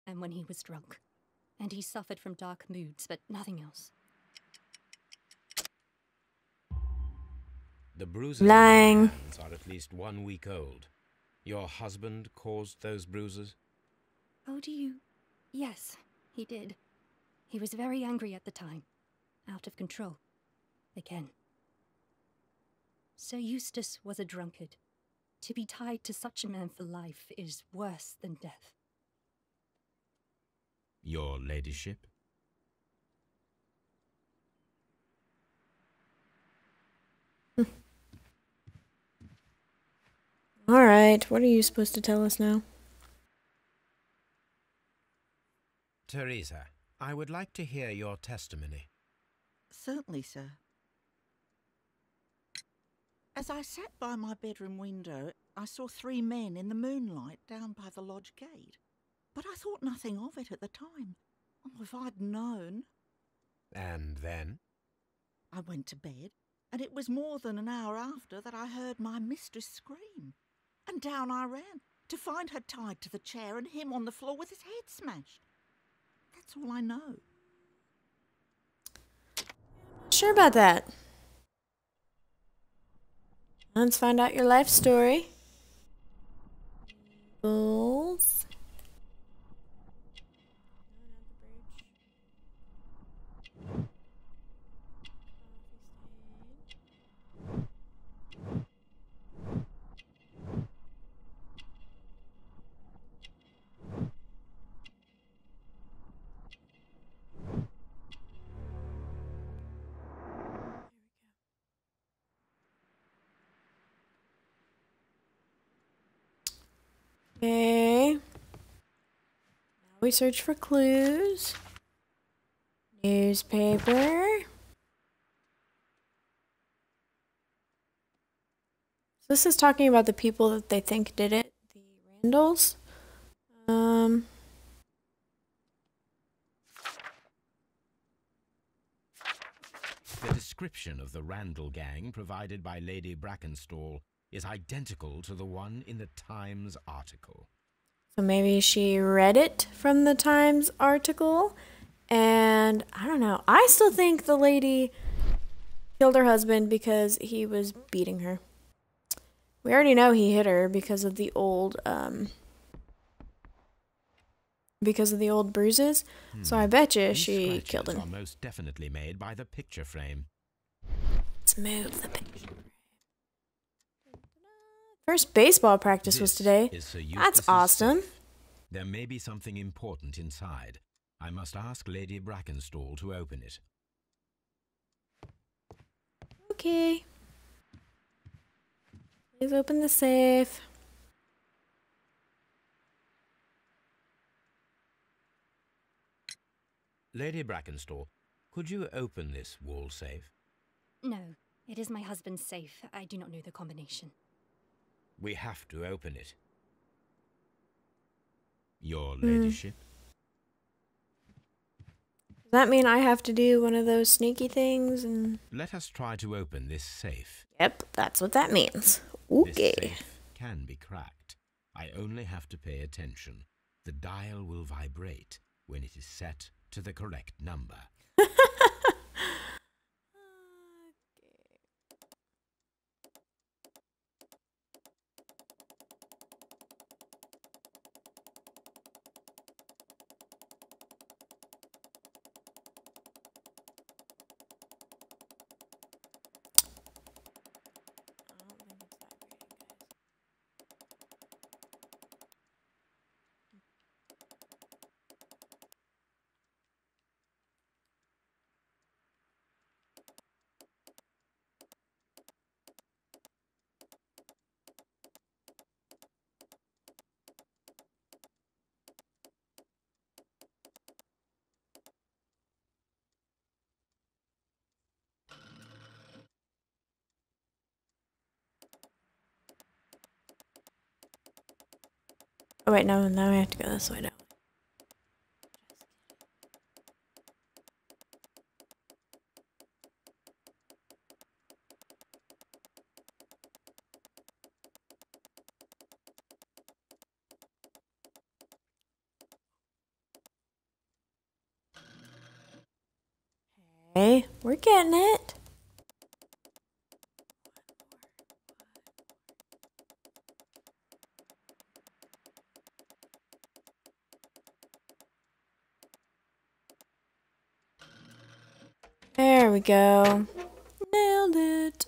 and when he was drunk. And he suffered from dark moods, but nothing else. The bruises on Lying. your hands are at least 1 week old. Your husband caused those bruises? Oh, do you? Yes, he did. He was very angry at the time. Out of control. Again. Sir Eustace was a drunkard. To be tied to such a man for life is worse than death. Your ladyship? Alright, what are you supposed to tell us now? Teresa, I would like to hear your testimony. Certainly, sir. As I sat by my bedroom window, I saw 3 men in the moonlight down by the lodge gate. But I thought nothing of it at the time. Oh, if I'd known. And then? I went to bed, and it was more than an hour after that I heard my mistress scream. And down I ran, to find her tied to the chair and him on the floor with his head smashed. That's all I know. Sure about that. Let's find out your life story. Goals. Okay. Now we search for clues. Newspaper. So this is talking about the people that they think did it. The Randalls. The description of the Randall gang provided by Lady Brackenstall is identical to the one in the Times article. So maybe she read it from the Times article, and I don't know. I still think the lady killed her husband because he was beating her. We already know he hit her because of the old bruises. So I bet you These she scratches killed him. are most definitely made by the picture frame. Let's move the picture. First baseball practice was This today. is Sir That's Eustace's awesome. safe. There may be something important inside. I must ask Lady Brackenstall to open it. Okay. Please open the safe. Lady Brackenstall, could you open this wall safe? No, it is my husband's safe. I do not know the combination. We have to open it. Your ladyship? Does that mean I have to do one of those sneaky things? And Let us try to open this safe. yep, that's what that means. Okay. This safe can be cracked. I only have to pay attention. The dial will vibrate when it is set to the correct number. Oh wait, no, now we have to go this way now. Hey, we're getting it. There we go. Nailed it.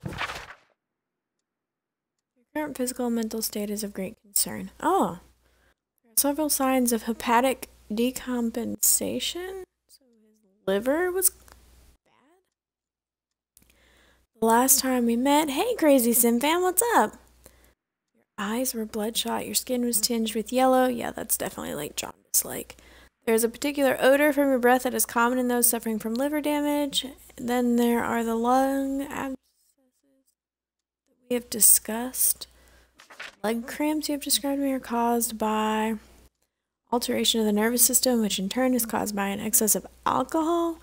Your current physical and mental state is of great concern. Oh. There are several signs of hepatic decompensation. So his liver was bad. The last time we met, hey crazy sim fan, what's up? Your eyes were bloodshot, your skin was tinged with yellow. Yeah, that's definitely like jaundice-like. There's a particular odor from your breath that is common in those suffering from liver damage. Then there are the lung abscesses that we have discussed. Leg cramps you have described to me are caused by alteration of the nervous system, which in turn is caused by an excess of alcohol.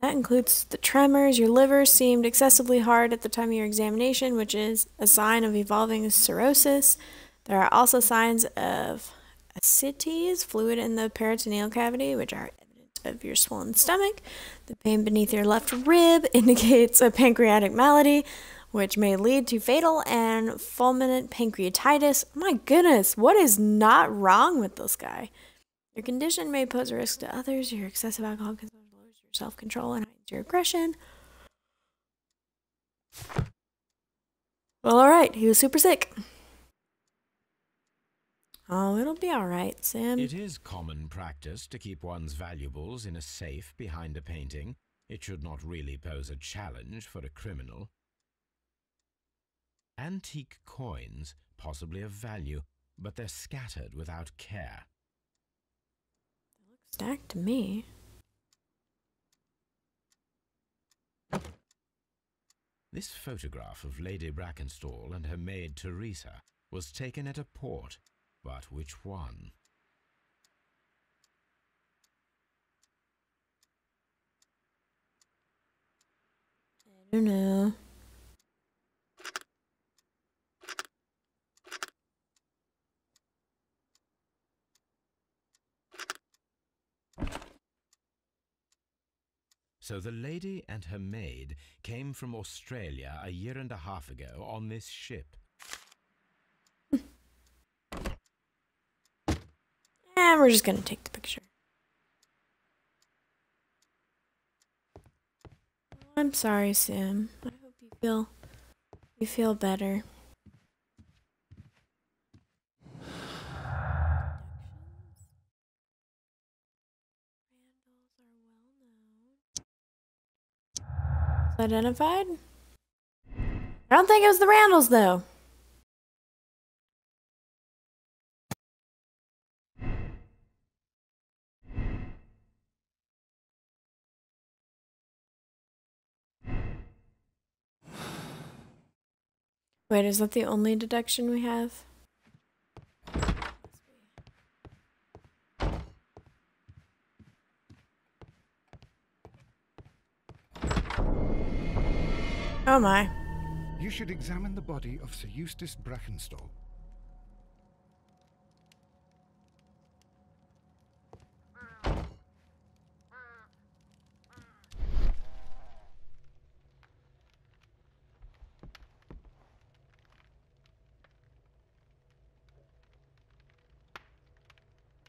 That includes the tremors. Your liver seemed excessively hard at the time of your examination, which is a sign of evolving cirrhosis. There are also signs of ascites, fluid in the peritoneal cavity, which are evidence of your swollen stomach. The pain beneath your left rib indicates a pancreatic malady, which may lead to fatal and fulminant pancreatitis. My goodness, what is not wrong with this guy? Your condition may pose a risk to others. Your excessive alcohol consumption lowers your self-control and heightens your aggression. Well, alright, he was super sick. Oh, it'll be alright, Sam. It is common practice to keep one's valuables in a safe behind a painting. It should not really pose a challenge for a criminal. Antique coins, possibly of value, but they're scattered without care. They look stacked to me. This photograph of Lady Brackenstall and her maid Teresa was taken at a port. But which one? I don't know. So the lady and her maid came from Australia a year and a half ago on this ship. And we're just gonna take the picture. I'm sorry, Sam. I hope you feel better. Identified? I don't think it was the Randalls, though. Wait, is that the only deduction we have? Oh my. You should examine the body of Sir Eustace Brackenstall.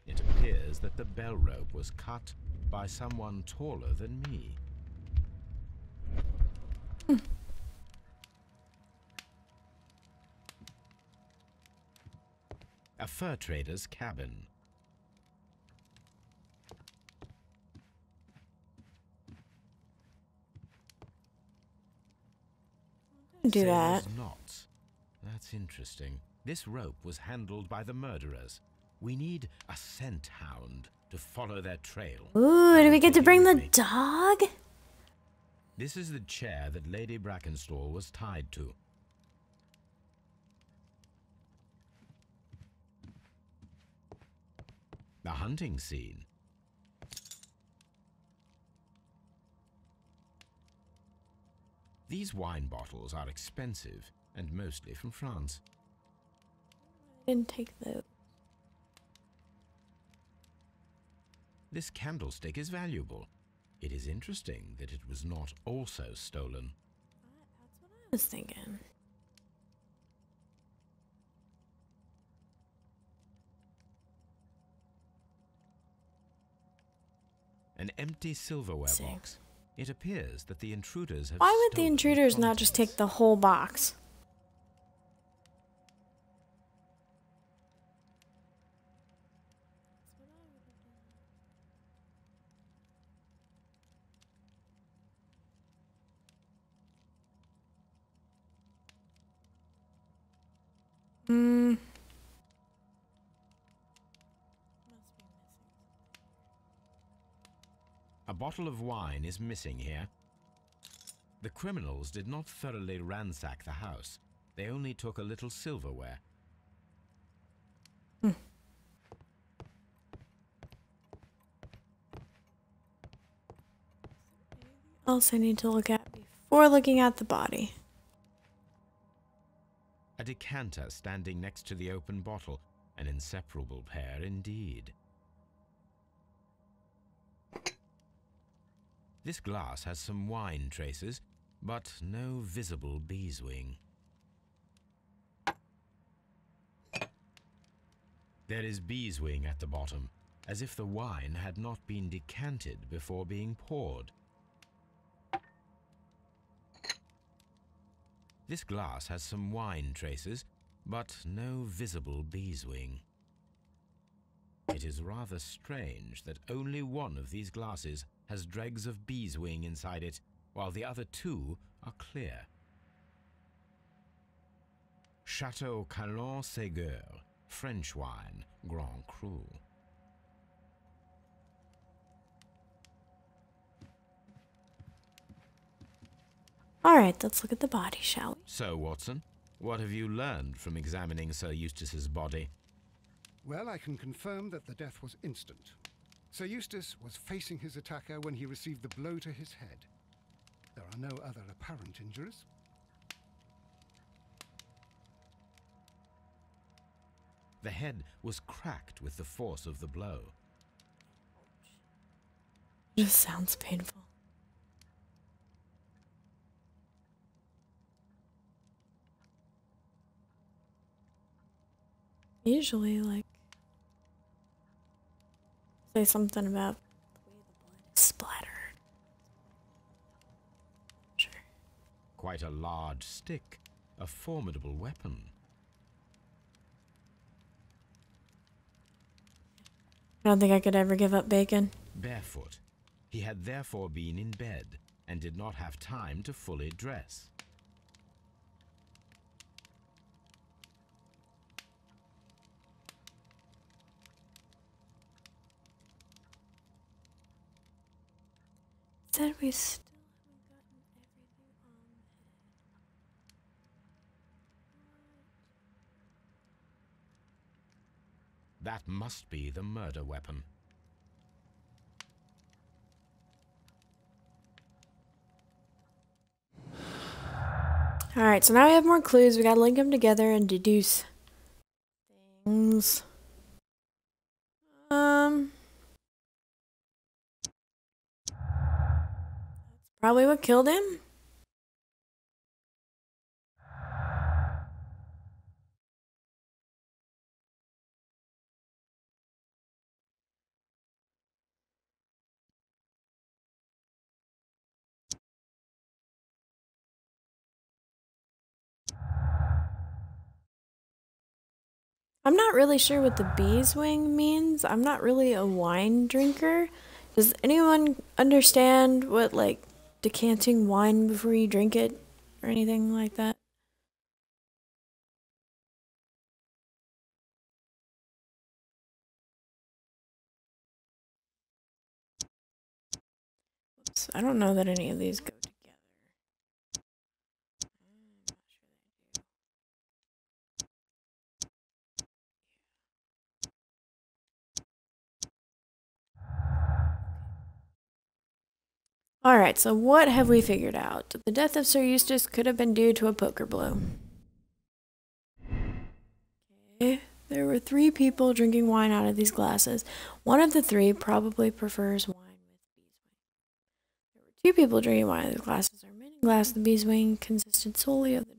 It appears that the bell rope was cut by someone taller than me. A fur trader's cabin. Do that. Sailor's knots. That's interesting. This rope was handled by the murderers. We need a scent hound to follow their trail. Ooh, do we get to bring the Me. dog? This is the chair that Lady Brackenstall was tied to. The hunting scene. These wine bottles are expensive and mostly from France. I didn't take those. This candlestick is valuable. It is interesting that it was not also stolen. That's what I was thinking. An empty silverware box. It appears that the intruders have Why would the stolen intruders not just take the whole box? A bottle of wine is missing here. The criminals did not thoroughly ransack the house. They only took a little silverware. Else I need to look at before looking at the body. A decanter standing next to the open bottle. An inseparable pair indeed. This glass has some wine traces, but no visible beeswing. There is beeswing at the bottom, as if the wine had not been decanted before being poured. This glass has some wine traces, but no visible beeswing. It is rather strange that only one of these glasses has dregs of beeswing inside it, while the other two are clear. Chateau Calon-Ségur, French wine, Grand Cru. Alright, let's look at the body, shall we? So, Watson, what have you learned from examining Sir Eustace's body? Well, I can confirm that the death was instant. Sir Eustace was facing his attacker when he received the blow to his head. There are no other apparent injuries. The head was cracked with the force of the blow. Just sounds painful. Usually, like, say something about the way the blood is splattered. Sure. Quite a large stick, a formidable weapon. I don't think I could ever give up bacon. Barefoot, he had therefore been in bed and did not have time to fully dress. Said we still haven't gotten everything on the head. That must be the murder weapon. Alright, so now we have more clues. We gotta link them together and deduce things. That's probably what killed him. I'm not really sure what the beeswing means. I'm not really a wine drinker. Does anyone understand what, like, decanting wine before you drink it or anything like that? Whoops, I don't know that any of these go together. Alright, so what have we figured out? The death of Sir Eustace could have been due to a poker blow. Okay, There were 3 people drinking wine out of these glasses. One of the 3 probably prefers wine with beeswing. There were 2 people drinking wine out of these glasses. Our main glass, the beeswing, consisted solely of the